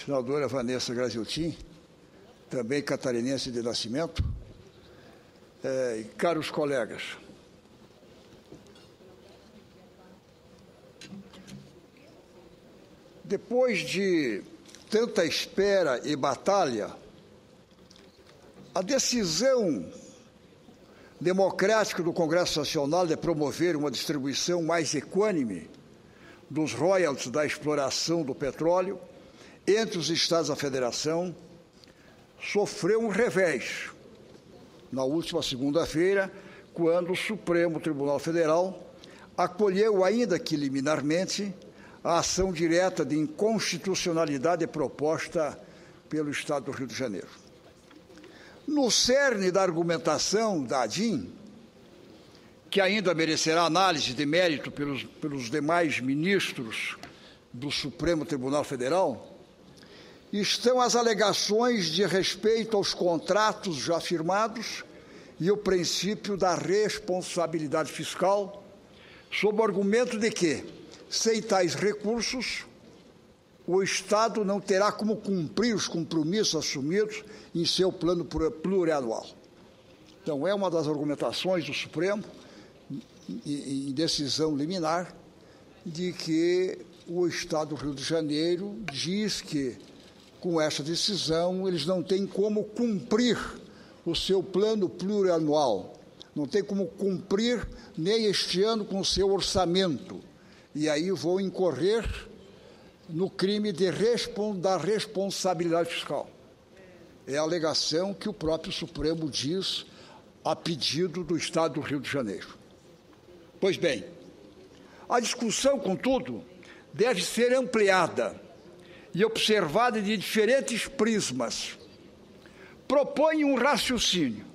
Senadora Vanessa Graziotin, também catarinense de nascimento, caros colegas, depois de tanta espera e batalha, a decisão democrática do Congresso Nacional de promover uma distribuição mais equânime dos royalties da exploração do petróleo entre os Estados da Federação sofreu um revés na última segunda-feira, quando o Supremo Tribunal Federal acolheu, ainda que liminarmente, a ação direta de inconstitucionalidade proposta pelo Estado do Rio de Janeiro. No cerne da argumentação da ADIM, que ainda merecerá análise de mérito pelos demais ministros do Supremo Tribunal Federal, estão as alegações de respeito aos contratos já firmados e o princípio da responsabilidade fiscal, sob o argumento de que, sem tais recursos, o Estado não terá como cumprir os compromissos assumidos em seu plano plurianual. Então, é uma das argumentações do Supremo, em decisão liminar, de que o Estado do Rio de Janeiro diz que, com essa decisão, eles não têm como cumprir o seu plano plurianual, não tem como cumprir nem este ano com o seu orçamento, e aí vão incorrer no crime da responsabilidade fiscal. É a alegação que o próprio Supremo diz a pedido do Estado do Rio de Janeiro. Pois bem, a discussão, contudo, deve ser ampliada e observada de diferentes prismas. Propõe um raciocínio.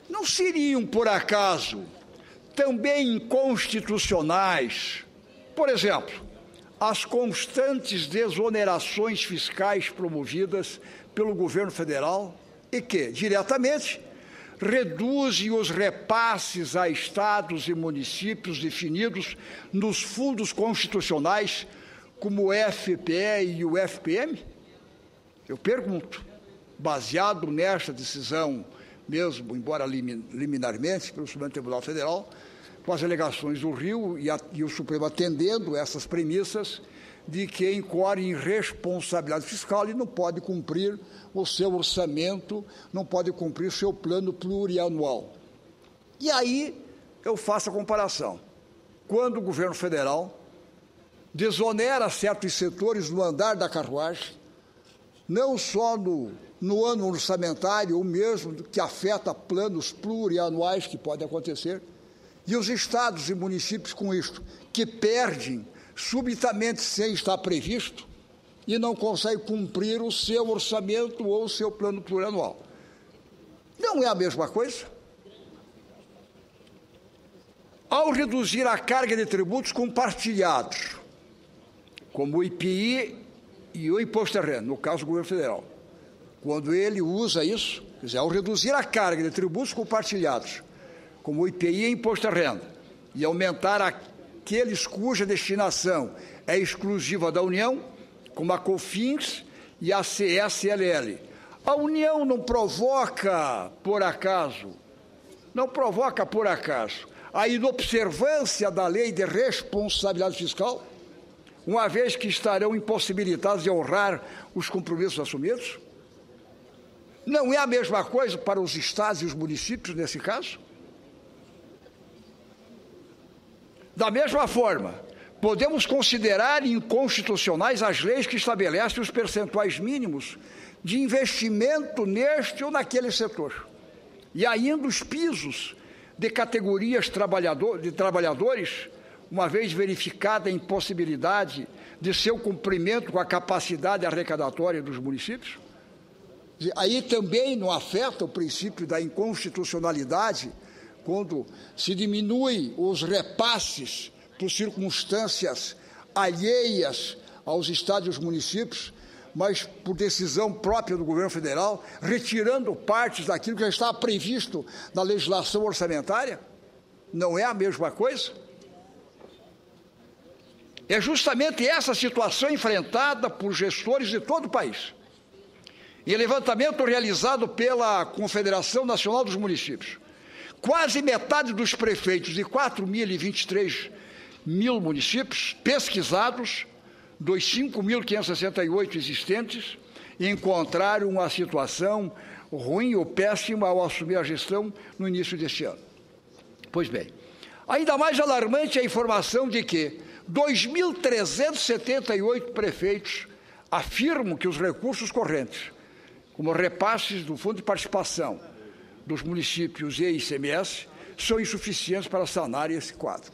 Não seriam, por acaso, também inconstitucionais, por exemplo, as constantes desonerações fiscais promovidas pelo governo federal e que, diretamente, reduzem os repasses a estados e municípios definidos nos fundos constitucionais como o FPE e o FPM? Eu pergunto, baseado nesta decisão, mesmo, embora liminarmente, pelo Supremo Tribunal Federal, com as alegações do Rio e o Supremo atendendo essas premissas de que incorre em responsabilidade fiscal e não pode cumprir o seu orçamento, não pode cumprir o seu plano plurianual. E aí eu faço a comparação. Quando o governo federal desonera certos setores no andar da carruagem, não só no ano orçamentário, ou mesmo que afeta planos plurianuais que podem acontecer, e os estados e municípios com isto, que perdem subitamente sem estar previsto e não conseguem cumprir o seu orçamento ou o seu plano plurianual. Não é a mesma coisa? Ao reduzir a carga de tributos compartilhados, como o IPI e o Imposto de Renda, no caso do governo federal, quando ele usa isso, quer dizer, ao reduzir a carga de tributos compartilhados, como o IPI e Imposto de Renda, e aumentar aqueles cuja destinação é exclusiva da União, como a COFINS e a CSLL. A União não provoca por acaso a inobservância da lei de responsabilidade fiscal, uma vez que estarão impossibilitados de honrar os compromissos assumidos? Não é a mesma coisa para os estados e os municípios nesse caso? Da mesma forma, podemos considerar inconstitucionais as leis que estabelecem os percentuais mínimos de investimento neste ou naquele setor, e ainda os pisos de categorias de trabalhadores, uma vez verificada a impossibilidade de seu cumprimento com a capacidade arrecadatória dos municípios. Aí também não afeta o princípio da inconstitucionalidade quando se diminui os repasses por circunstâncias alheias aos estados e aos municípios, mas por decisão própria do governo federal, retirando partes daquilo que já estava previsto na legislação orçamentária? Não é a mesma coisa? É justamente essa situação enfrentada por gestores de todo o país. Em levantamento realizado pela Confederação Nacional dos Municípios, quase metade dos prefeitos de 4.023 mil municípios pesquisados, dos 5.568 existentes, encontraram uma situação ruim ou péssima ao assumir a gestão no início deste ano. Pois bem, ainda mais alarmante é a informação de que 2.378 prefeitos afirmam que os recursos correntes, como repasses do Fundo de Participação dos municípios e ICMS, são insuficientes para sanar esse quadro.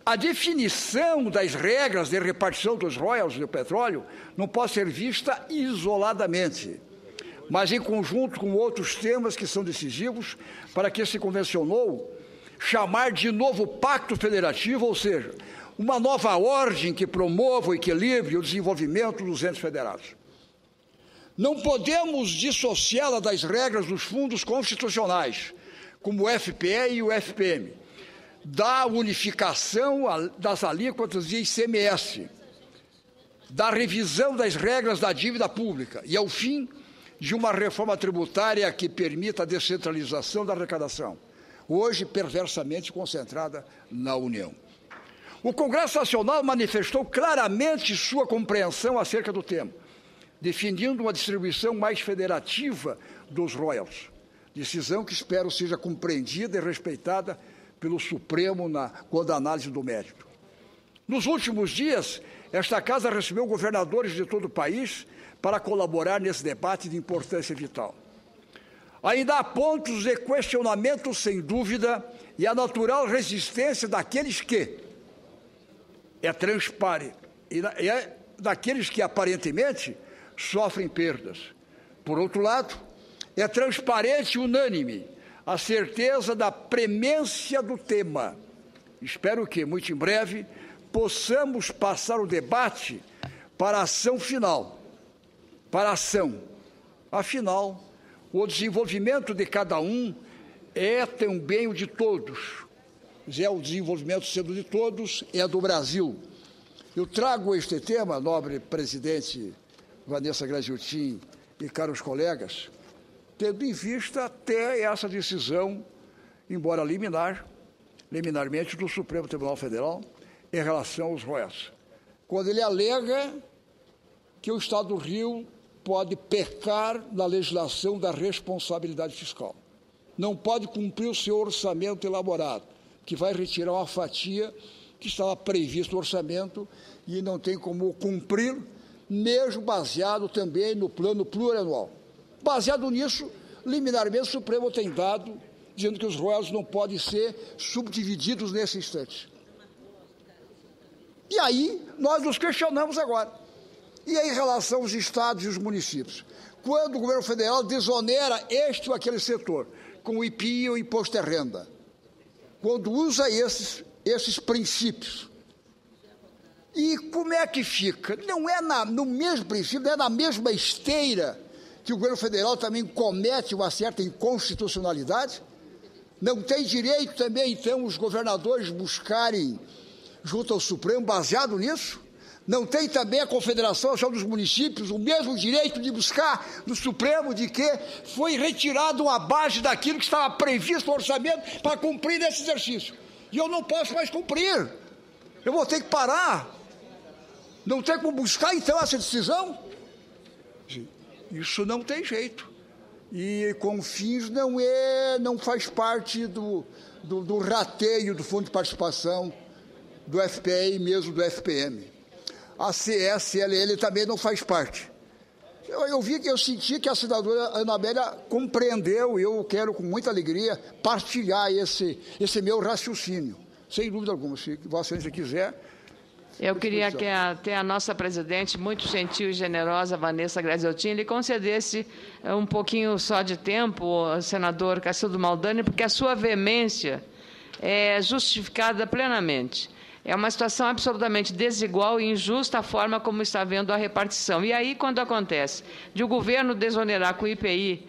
A definição das regras de repartição dos royalties do petróleo não pode ser vista isoladamente, mas em conjunto com outros temas que são decisivos para que se convencionou chamar de novo pacto federativo, ou seja, uma nova ordem que promova o equilíbrio e o desenvolvimento dos entes federados. Não podemos dissociá-la das regras dos fundos constitucionais, como o FPE e o FPM, da unificação das alíquotas de ICMS, da revisão das regras da dívida pública e, ao fim, de uma reforma tributária que permita a descentralização da arrecadação, hoje perversamente concentrada na União. O Congresso Nacional manifestou claramente sua compreensão acerca do tema, definindo uma distribuição mais federativa dos royalties, decisão que espero seja compreendida e respeitada pelo Supremo quando a análise do mérito. Nos últimos dias, esta Casa recebeu governadores de todo o país para colaborar nesse debate de importância vital. Ainda há pontos de questionamento, sem dúvida, e a natural resistência daqueles que daqueles que aparentemente sofrem perdas. Por outro lado, é transparente e unânime a certeza da premência do tema. Espero que, muito em breve, possamos passar o debate para a ação final. Para a ação. Afinal, o desenvolvimento de cada um é também o de todos. O desenvolvimento sendo de todos é do Brasil. Eu trago este tema, nobre presidente Vanessa Graziotin e caros colegas, tendo em vista até essa decisão, embora liminarmente, do Supremo Tribunal Federal em relação aos royalties, quando ele alega que o Estado do Rio pode pecar na legislação da responsabilidade fiscal. Não pode cumprir o seu orçamento elaborado, que vai retirar uma fatia que estava prevista no orçamento e não tem como cumprir, mesmo baseado também no plano plurianual. Baseado nisso, liminarmente, o Supremo tem dado, dizendo que os royalties não podem ser subdivididos nesse instante. E aí, nós nos questionamos agora. E aí, em relação aos estados e os municípios? Quando o governo federal desonera este ou aquele setor, com o IPI ou o Imposto de Renda, quando usa esses princípios. E como é que fica? Não é no mesmo princípio, não é na mesma esteira que o governo federal também comete uma certa inconstitucionalidade? Não tem direito também, então, os governadores buscarem junto ao Supremo, baseado nisso? Não tem também a Confederação Nacional dos Municípios o mesmo direito de buscar no Supremo de que foi retirado uma base daquilo que estava previsto no orçamento para cumprir esse exercício? E eu não posso mais cumprir. Eu vou ter que parar. Não tem como buscar, então, essa decisão? Isso não tem jeito. E com fins não faz parte do rateio do Fundo de Participação, do FPE e mesmo do FPM. A CSLL também não faz parte. Eu senti que a cidadã Ana Amélia compreendeu, e eu quero com muita alegria partilhar esse meu raciocínio, sem dúvida alguma, se Vossa Excelência quiser. Eu queria que até a nossa presidente, muito gentil e generosa, Vanessa Graziotin, lhe concedesse um pouquinho só de tempo, senador Cacildo Maldani, porque a sua veemência é justificada plenamente. É uma situação absolutamente desigual e injusta a forma como está havendo a repartição. E aí, quando acontece de o governo desonerar com o IPI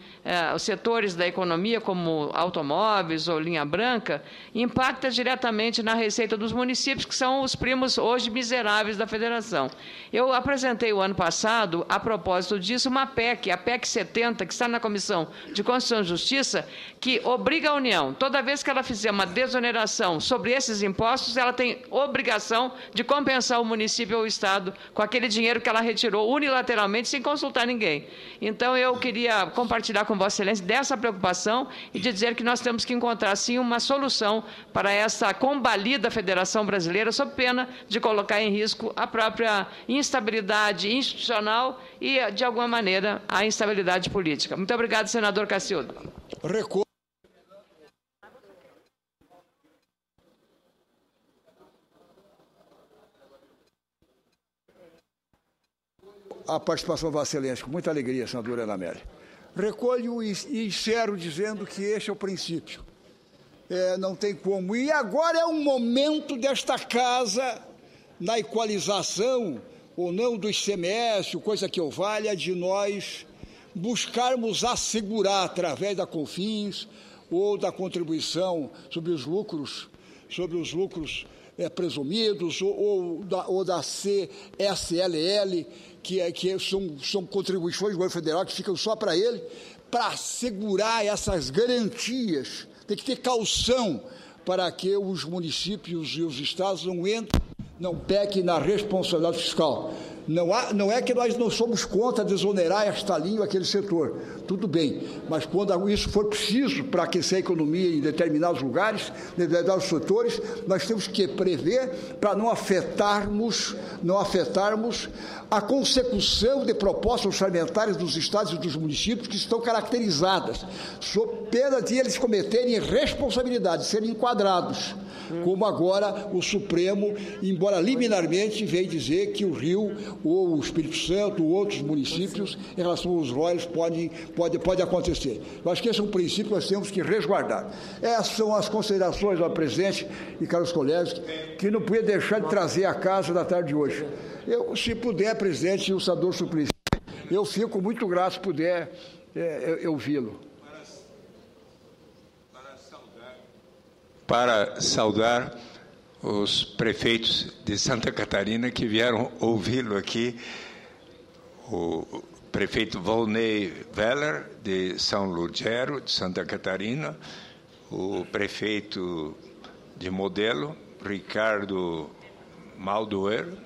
os setores da economia, como automóveis ou linha branca, impacta diretamente na receita dos municípios, que são os primos hoje miseráveis da federação. Eu apresentei o ano passado, a propósito disso, uma PEC, a PEC 70, que está na Comissão de Constituição e Justiça, que obriga a União, toda vez que ela fizer uma desoneração sobre esses impostos, ela tem obrigação de compensar o município ou o Estado com aquele dinheiro que ela retirou unilateralmente, sem consultar ninguém. Então, eu queria compartilhar com Vossa Excelência dessa preocupação e de dizer que nós temos que encontrar, sim, uma solução para essa combalida Federação Brasileira, sob pena de colocar em risco a própria instabilidade institucional e, de alguma maneira, a instabilidade política. Muito obrigado, senador Cacildo. A participação de Vossa Excelência, com muita alegria, senadora Ana Amélia. Recolho e encerro dizendo que este é o princípio. Não tem como. E agora é um momento desta casa, na equalização ou não do ICMS, coisa que eu valha, de nós buscarmos assegurar, através da COFINS ou da contribuição sobre os lucros presumidos, ou da CSLL, que são contribuições do governo federal que ficam só para ele, para assegurar essas garantias. Tem que ter caução para que os municípios e os estados não pequem na responsabilidade fiscal. Não é que nós não somos contra desonerar esta linha ou aquele setor, tudo bem, mas quando isso for preciso para aquecer a economia em determinados lugares, em determinados setores, nós temos que prever para não afetarmos a consecução de propostas orçamentárias dos estados e dos municípios que estão caracterizadas, sob pena de eles cometerem irresponsabilidade, serem enquadrados, como agora o Supremo, embora liminarmente, veio dizer que o Rio, ou o Espírito Santo, ou outros municípios, em relação aos royalties, pode acontecer. Eu acho que esse é um princípio que nós temos que resguardar. Essas são as considerações, ó, presidente e caros colegas, que não podia deixar de trazer à casa da tarde de hoje. Se puder, presidente, e o senador Suplicy, eu fico muito grato se puder ouvi-lo. Para saudar os prefeitos de Santa Catarina que vieram ouvi-lo aqui, o prefeito Volney Weller, de São Lugero, de Santa Catarina, o prefeito de Modelo, Ricardo Maldenner,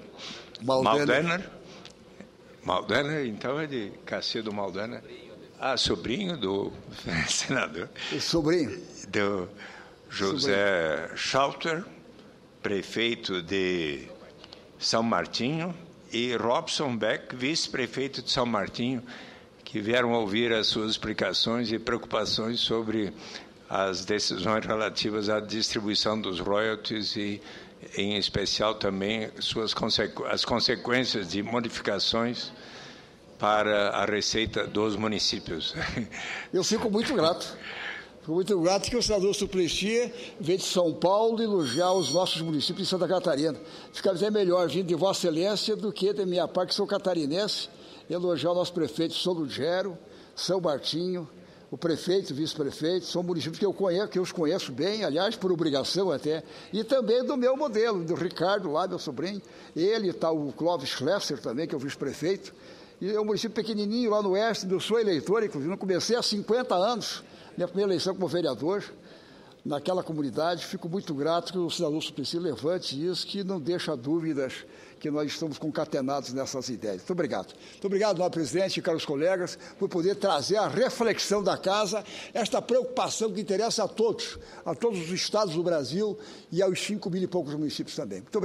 então é de Cacildo Maldenner, sobrinho do senador. Sobrinho. Do José Schauter, prefeito de São Martinho, e Robson Beck, vice-prefeito de São Martinho, que vieram ouvir as suas explicações e preocupações sobre as decisões relativas à distribuição dos royalties e, em especial, também as consequências de modificações para a receita dos municípios. Eu fico muito grato. Fico muito grato que o senador Suplicy veio de São Paulo elogiar os nossos municípios de Santa Catarina. Fica até melhor vindo de Vossa Excelência do que da minha parte, que sou catarinense, elogiar o nosso prefeito de São Lugero, São Martinho, o prefeito, o vice-prefeito, são municípios que eu os conheço bem, aliás, por obrigação até, e também do meu modelo, do Ricardo lá, meu sobrinho, ele está o Clóvis Schlesser também, que é o vice-prefeito, e é um município pequenininho lá no oeste, eu sou eleitor, inclusive, eu comecei há 50 anos, minha primeira eleição como vereador, naquela comunidade. Fico muito grato que o senador Suplicy levante isso, que não deixa dúvidas que nós estamos concatenados nessas ideias. Muito obrigado. Muito obrigado, nobre presidente e caros colegas, por poder trazer a reflexão da casa, esta preocupação que interessa a todos os estados do Brasil e aos 5 mil e poucos municípios também. Muito obrigado.